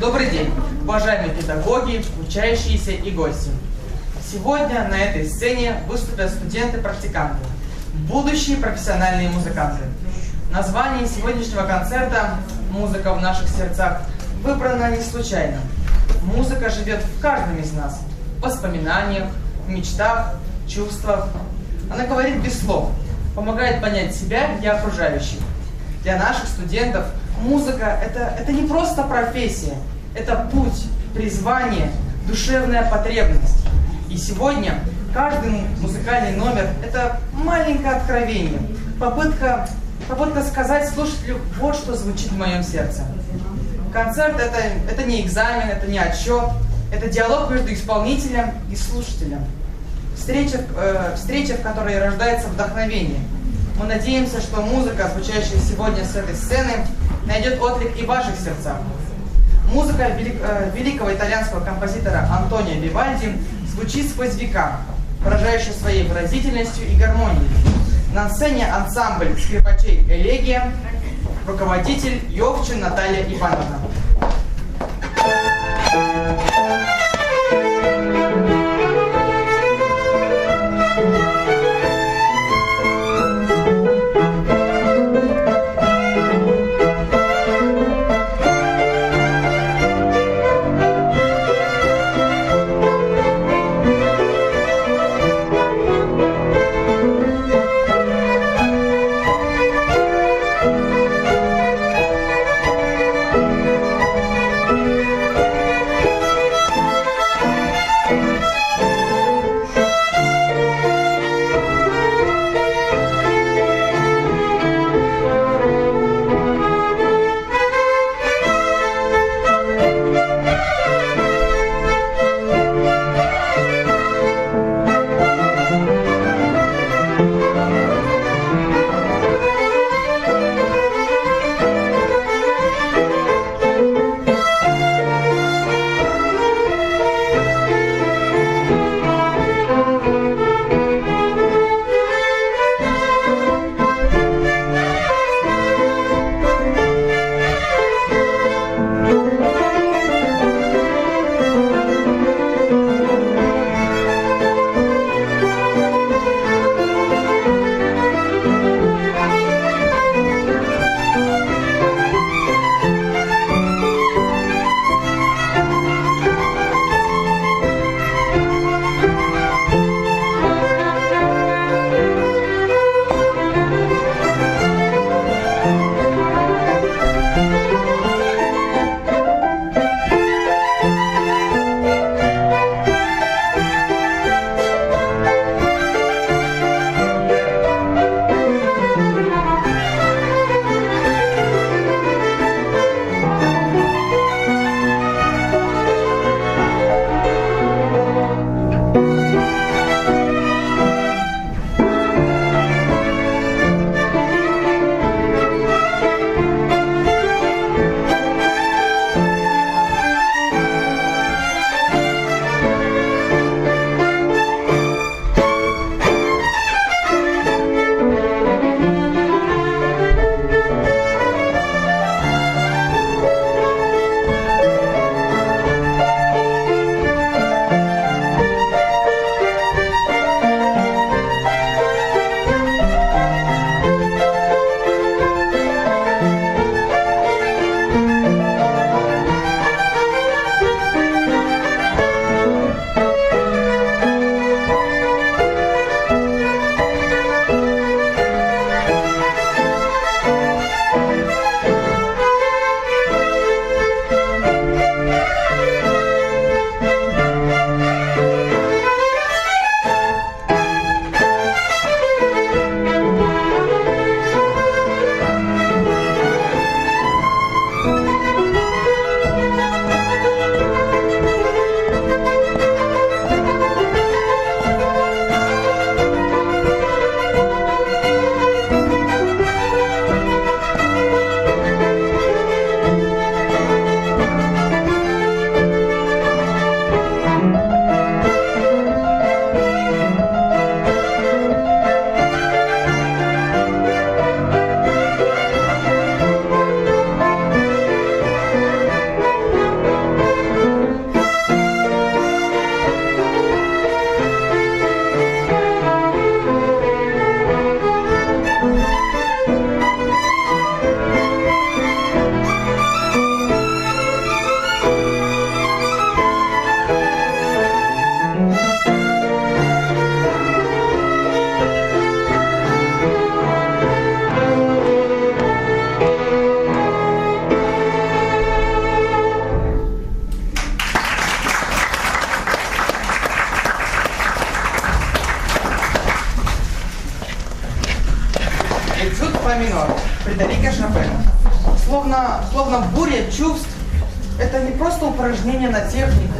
Добрый день, уважаемые педагоги, учащиеся и гости. Сегодня на этой сцене выступят студенты-практиканты, будущие профессиональные музыканты. Название сегодняшнего концерта «Музыка в наших сердцах» выбрано не случайно. Музыка живет в каждом из нас, в воспоминаниях, в мечтах, чувствах. Она говорит без слов, помогает понять себя и окружающих. Для наших студентов музыка – это не просто профессия, это путь, призвание, душевная потребность. И сегодня каждый музыкальный номер – это маленькое откровение, попытка сказать слушателю вот что звучит в моем сердце. Концерт – это не экзамен, это не отчет, это диалог между исполнителем и слушателем. Встреча, в которой рождается вдохновение. Мы надеемся, что музыка, звучащая сегодня с этой сцены, найдет отклик и в ваших сердцах. Музыка великого итальянского композитора Антонио Вивальди звучит сквозь века, поражающая своей выразительностью и гармонией. На сцене ансамбль скрипачей «Элегия», руководитель Йовчин Наталья Ивановна. Этюд фа минор Фредерика Шопена. Словно буря чувств, это не просто упражнение на технику,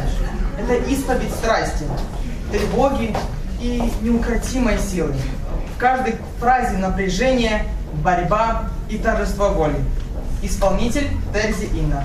это исповедь страсти, тревоги и неукротимой силы. В каждой фразе напряжение, борьба и торжество воли. Исполнитель Терзи Инна.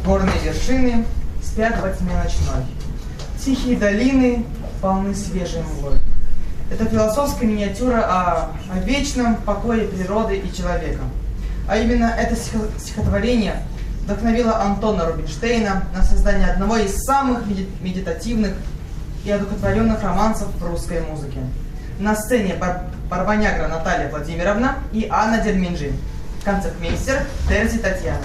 Горные вершины спят во тьме ночной. Тихие долины полны свежей мглой. Это философская миниатюра о вечном покое природы и человека. А именно это стихотворение вдохновило Антона Рубинштейна на создание одного из самых медитативных и одухотворенных романсов в русской музыке. На сцене Барбанягра Наталья Владимировна и Анна Дерминджи. Концертмейстер Терзи Татьяна.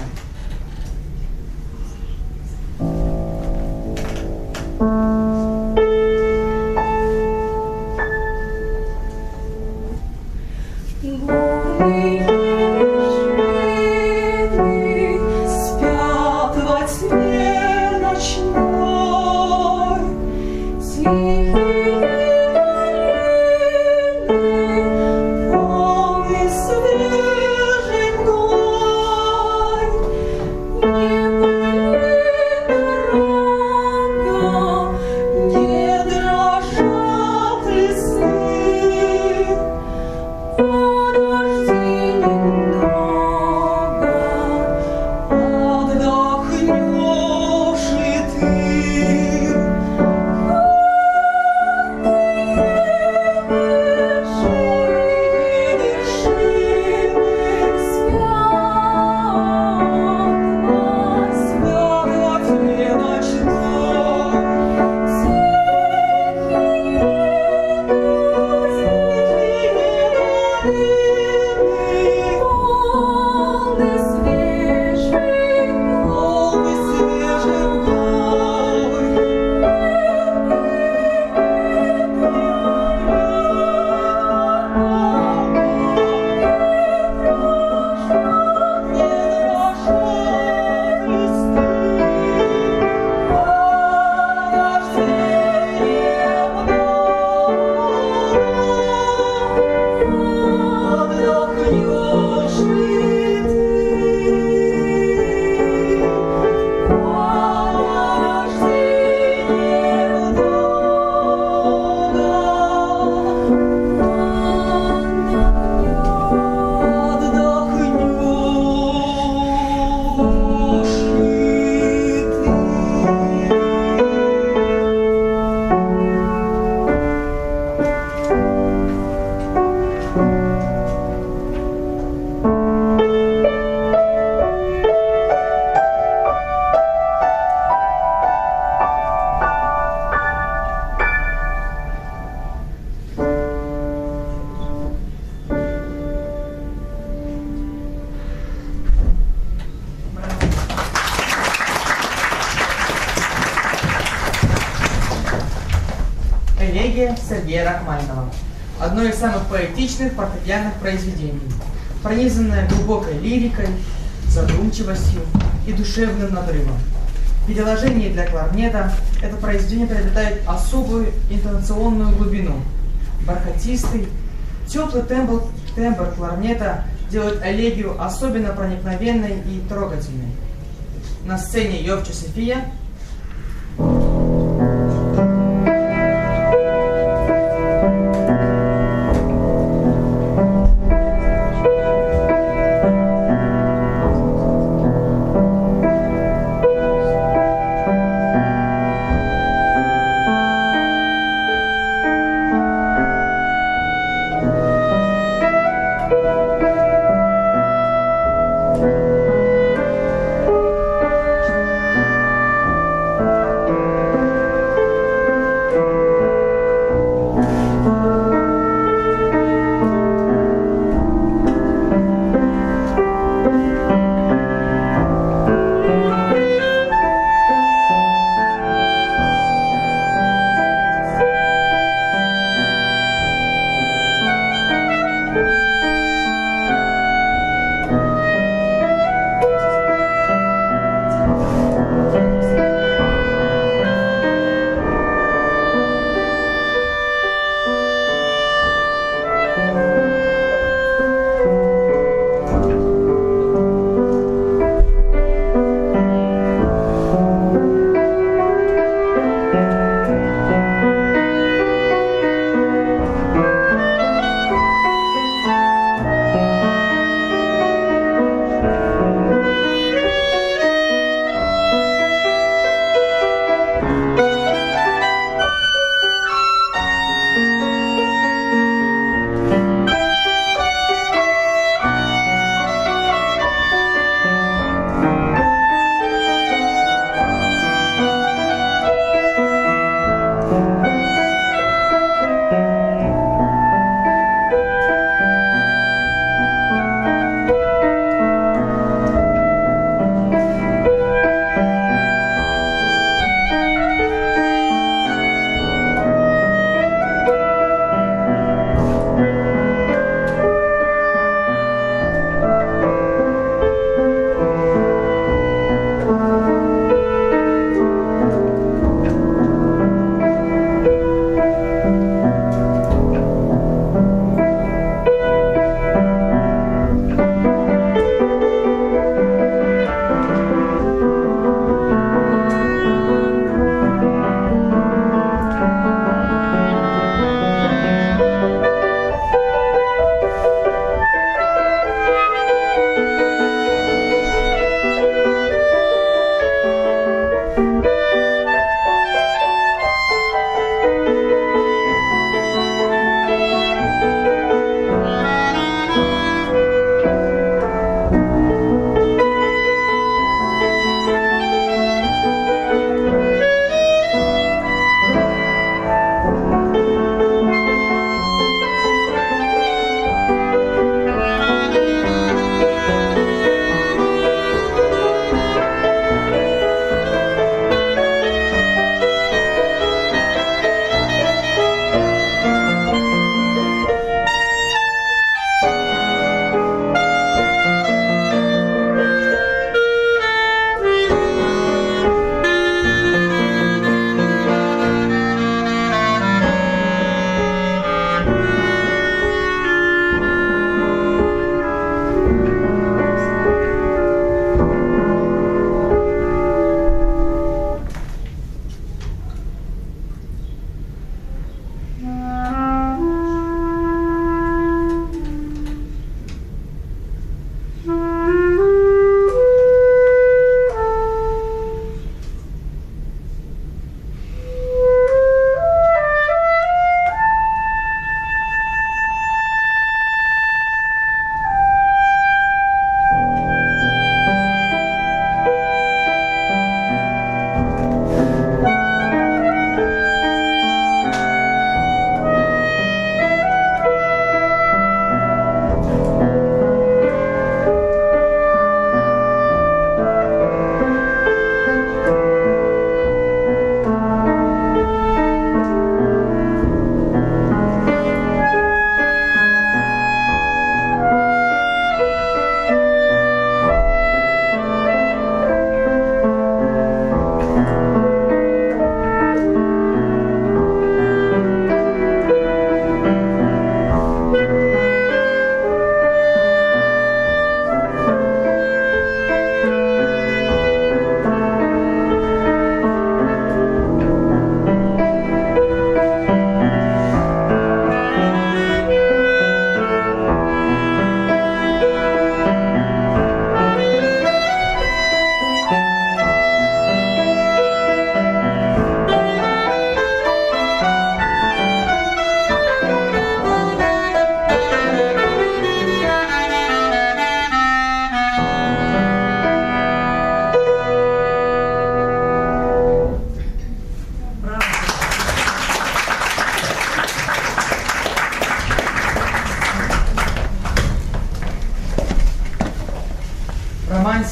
элегия Сергея Рахманинова, одно из самых поэтичных фортепианных произведений, пронизанное глубокой лирикой, задумчивостью и душевным надрывом. В переложении для кларнета это произведение приобретает особую интонационную глубину. Бархатистый, теплый тембр кларнета делает элегию особенно проникновенной и трогательной. На сцене Йовча София.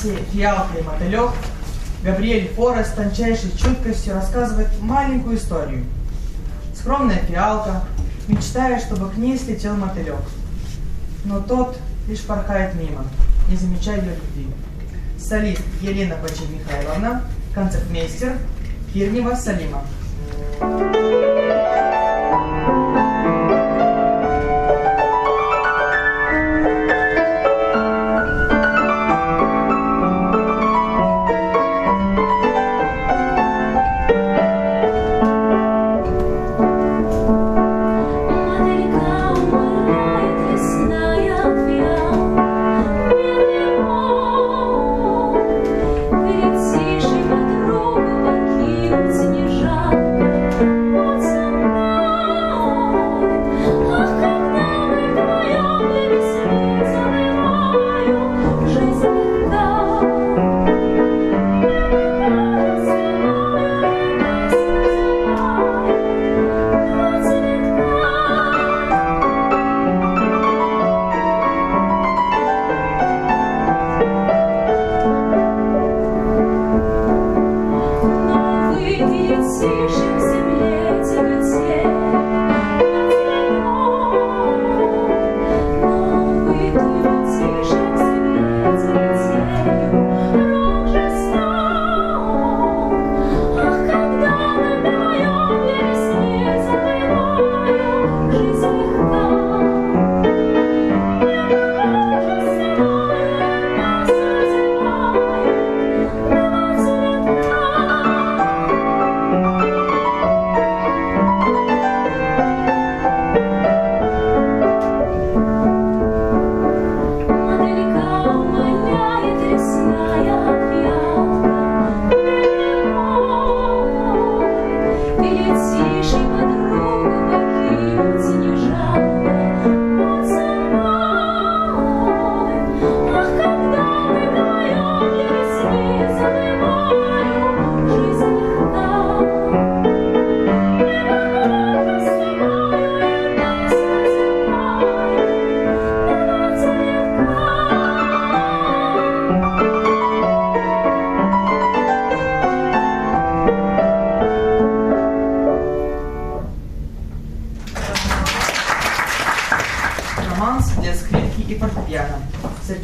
романсе «Фиалка и мотылек» Габриэль Форе с тончайшей чуткостью рассказывает маленькую историю. Скромная фиалка мечтает, чтобы к ней слетел мотылек. Но тот лишь порхает мимо, не замечая ее любви. Солист Елена Почель-Михайловна, концертмейстер Кирнева Салима.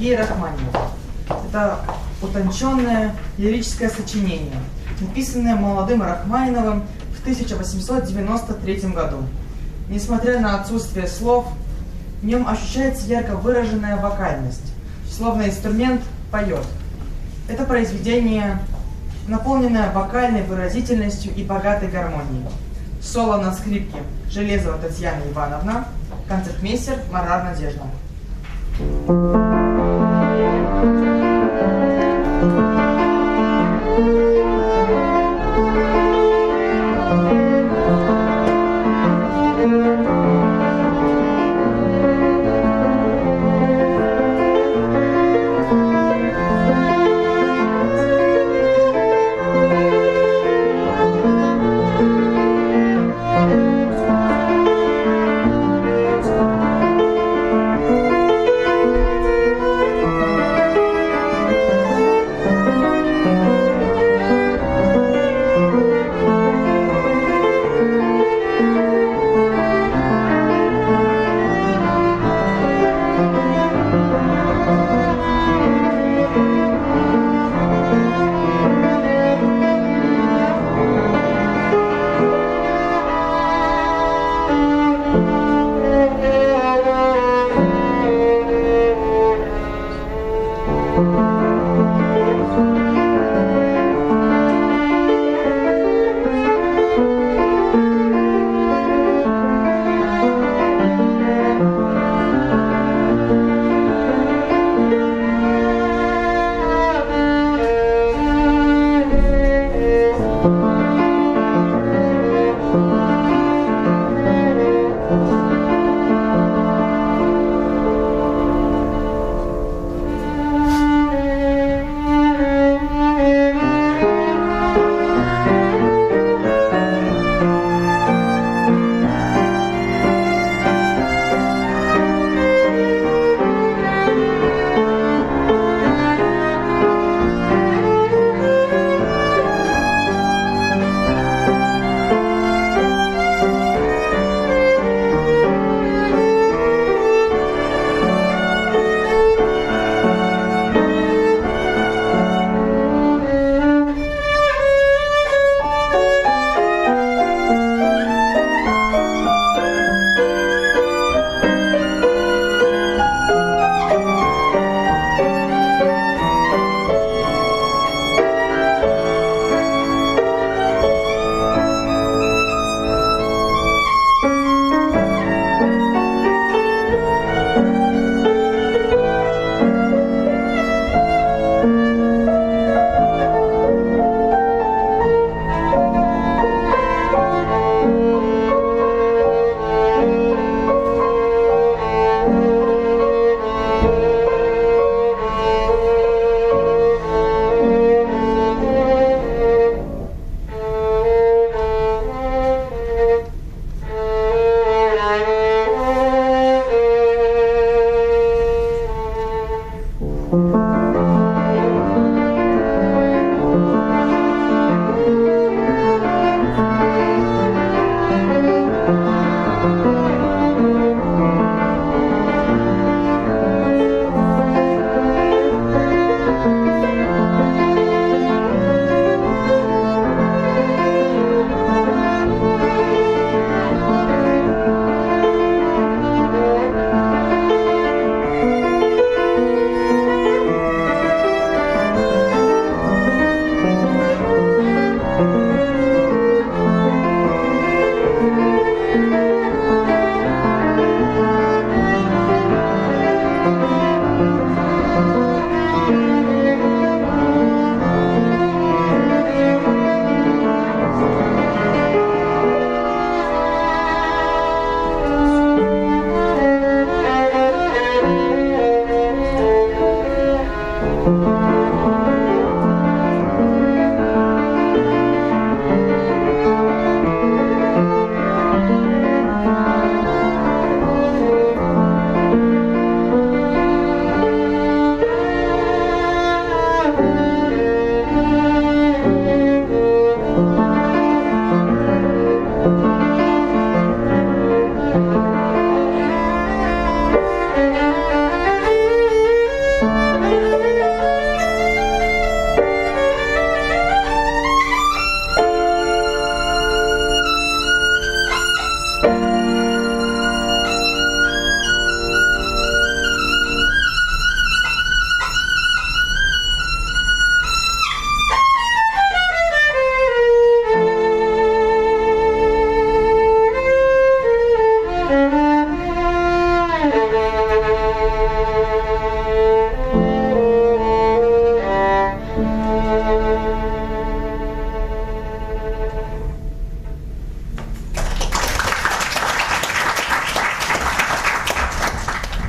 Сергея Рахманинова. Это утонченное лирическое сочинение, написанное молодым Рахманиновым в 1893 году. Несмотря на отсутствие слов, в нем ощущается ярко выраженная вокальность, словно инструмент поет. Это произведение, наполненное вокальной выразительностью и богатой гармонией. Соло на скрипке Железова Татьяна Ивановна, концертмейстер Марар Надежда.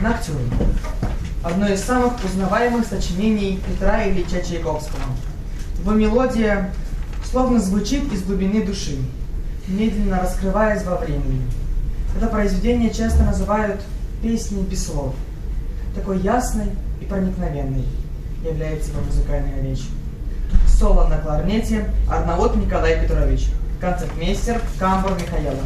Ноктюрн. Одно из самых узнаваемых сочинений Петра Ильича Чайковского. Его мелодия словно звучит из глубины души, медленно раскрываясь во времени. Это произведение часто называют песней без слов. Такой ясной и проникновенной является его музыкальная речь. Соло на кларнете Арнаут Николай Петрович. Концертмейстер Камбур Михаила.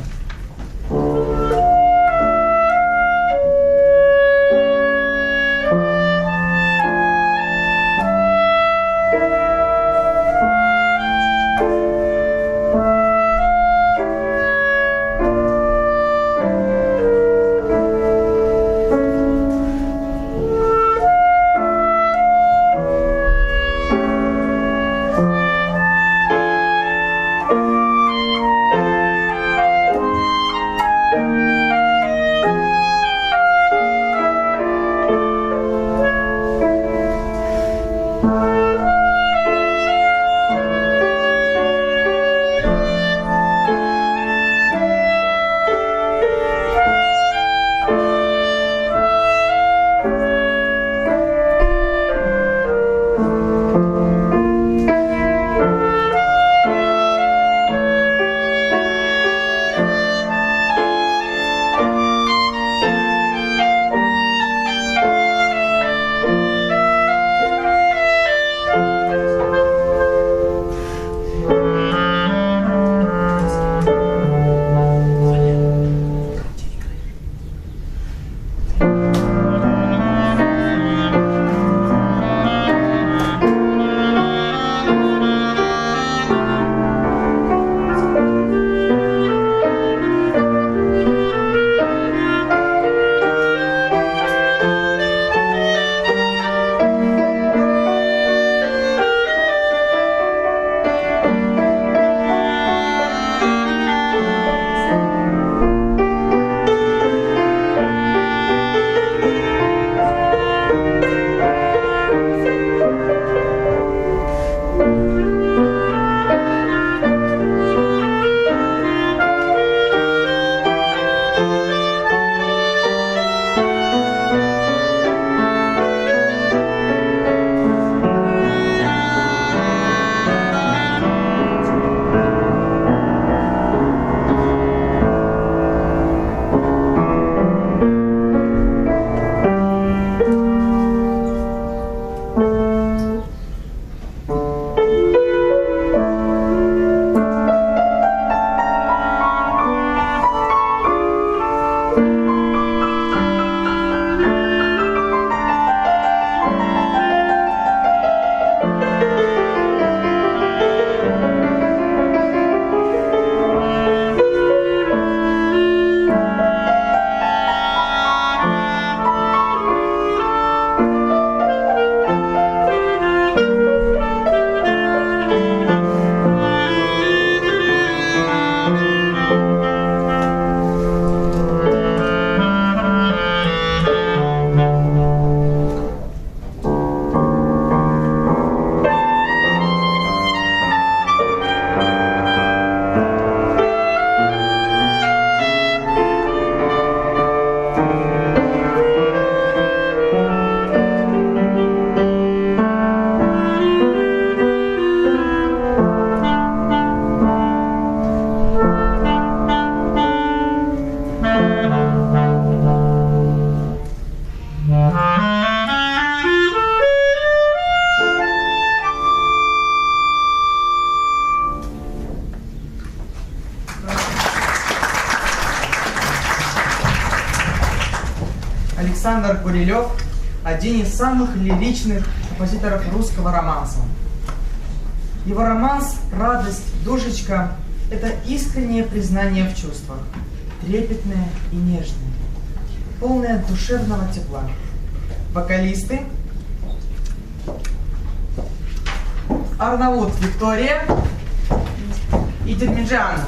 Александр Гурилев – один из самых лиричных композиторов русского романса. Его романс «Радость, душечка» – это искреннее признание в чувствах, трепетное и нежное, полное душевного тепла. Вокалисты – Арнаут Виктория и Дермиджиана.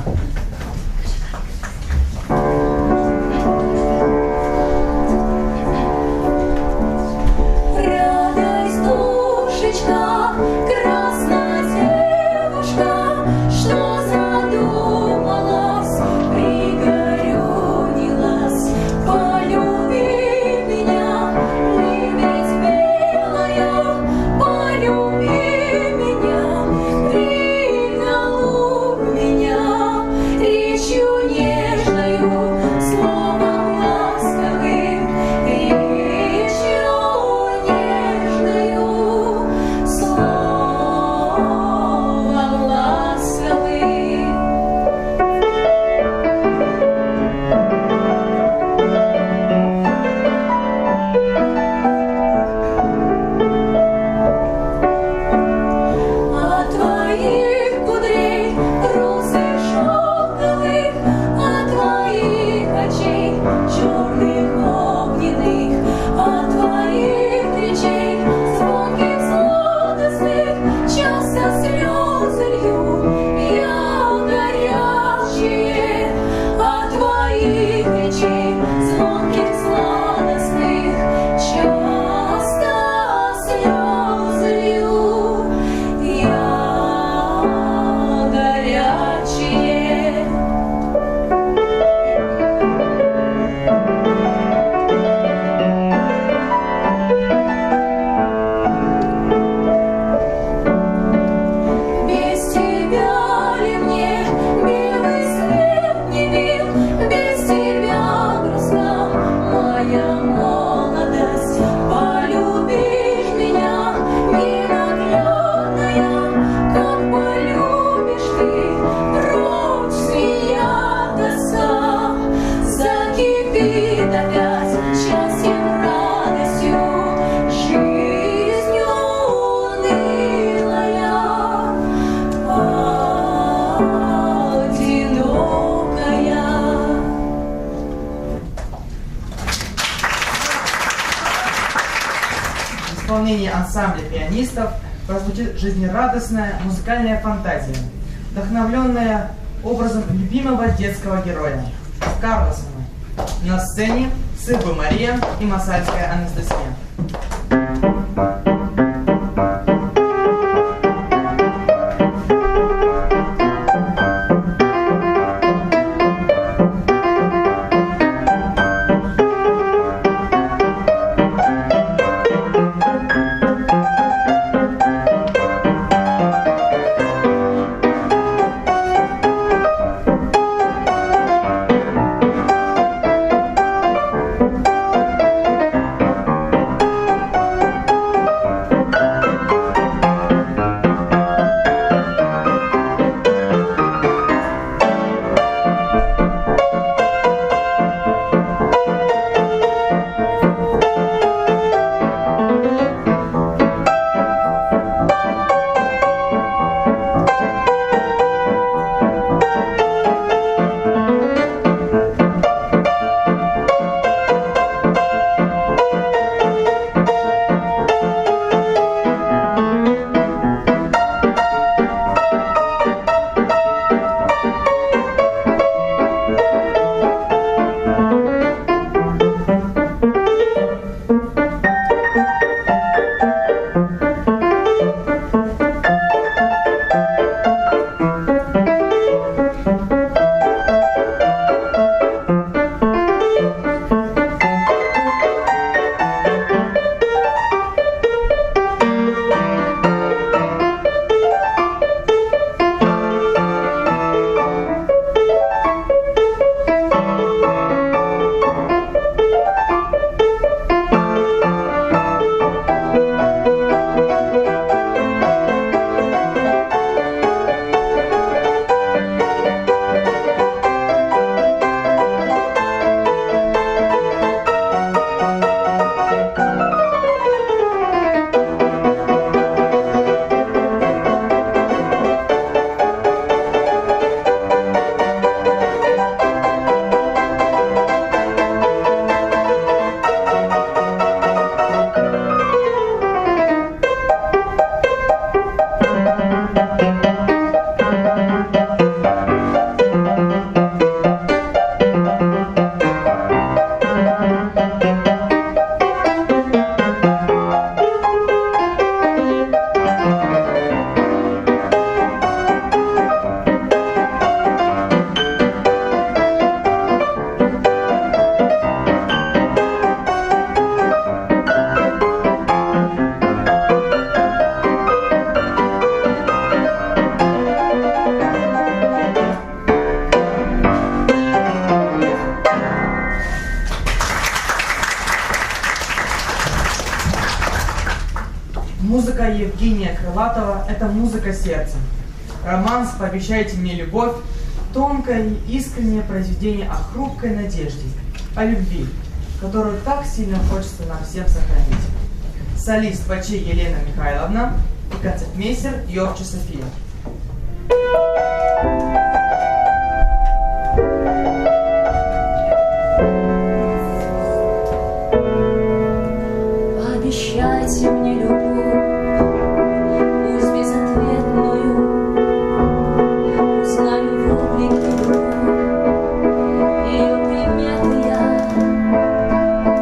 Полюби меня. исполнении ансамбля пианистов прозвучит жизнерадостная музыкальная фантазия, вдохновленная образом любимого детского героя Карлсона. На сцене Сырбы Мария и Масальская Анастасия. Музыка Евгения Крылатова – это музыка сердца. Романс «Пообещайте мне любовь» – тонкое и искреннее произведение о хрупкой надежде, о любви, которую так сильно хочется нам всем сохранить. Солист Бачи Елена Михайловна и концертмейстер Йовча София. Пообещайте мне любовь, пусть безответную, узнаю в облике ее приметы я,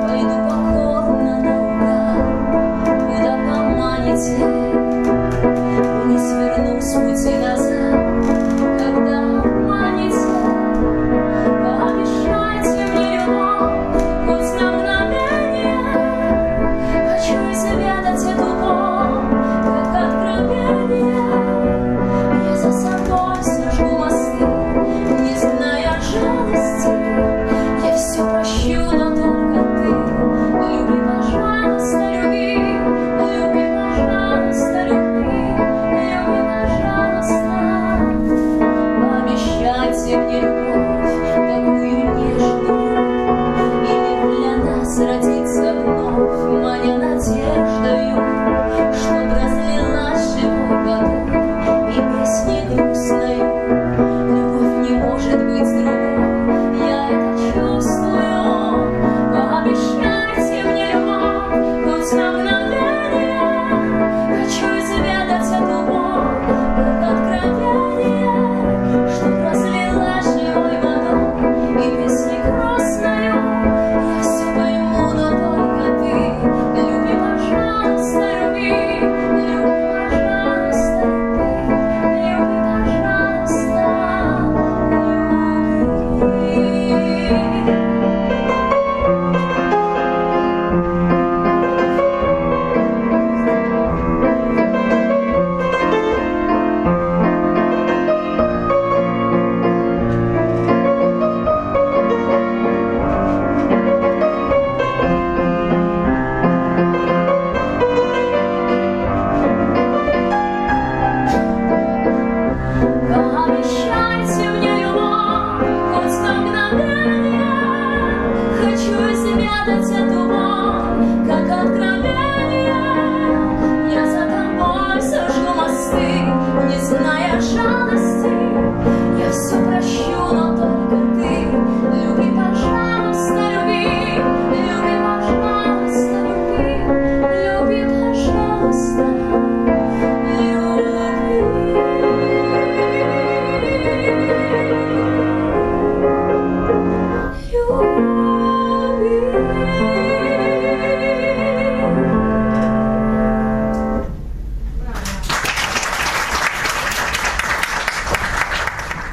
пойду покорно наугад, куда поманите, не сверну с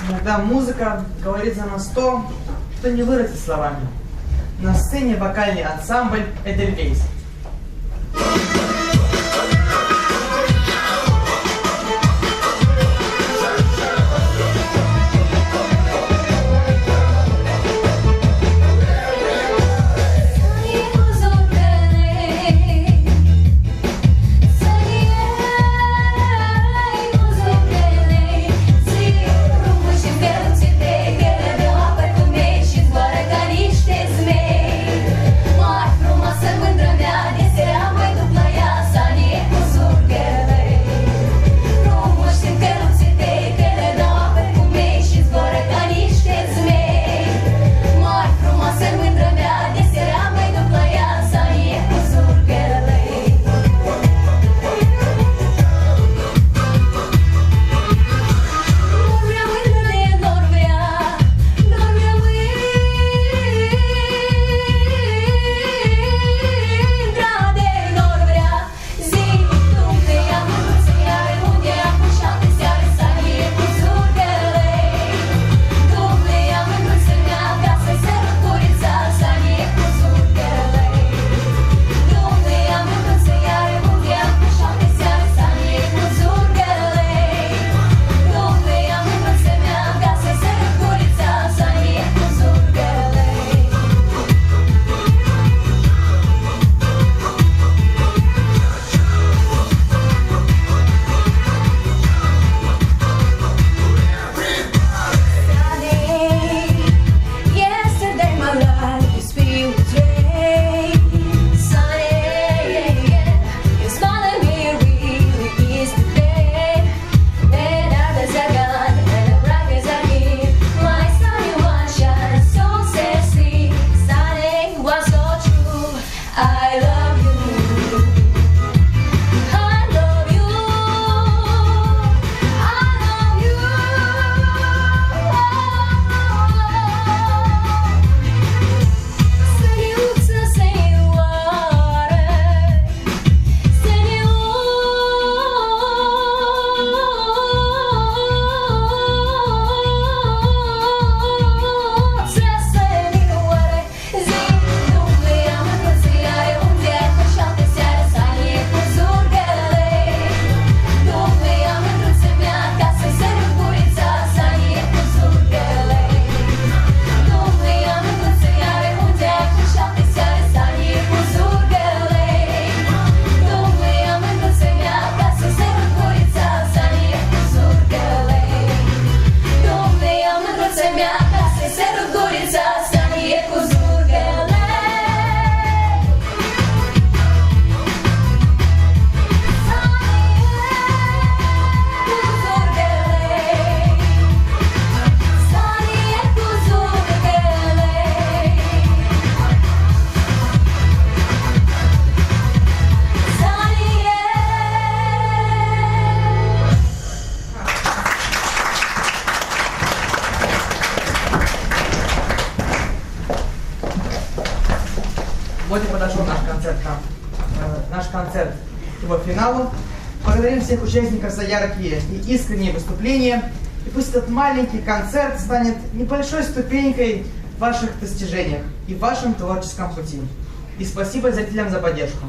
Иногда музыка говорит за нас то, что не выразить словами. На сцене вокальный ансамбль «Эдельвейс». Вот и подошел наш концерт к его финалу. Благодарим всех участников за яркие и искренние выступления. И пусть этот маленький концерт станет небольшой ступенькой в ваших достижениях и в вашем творческом пути. И спасибо зрителям за поддержку.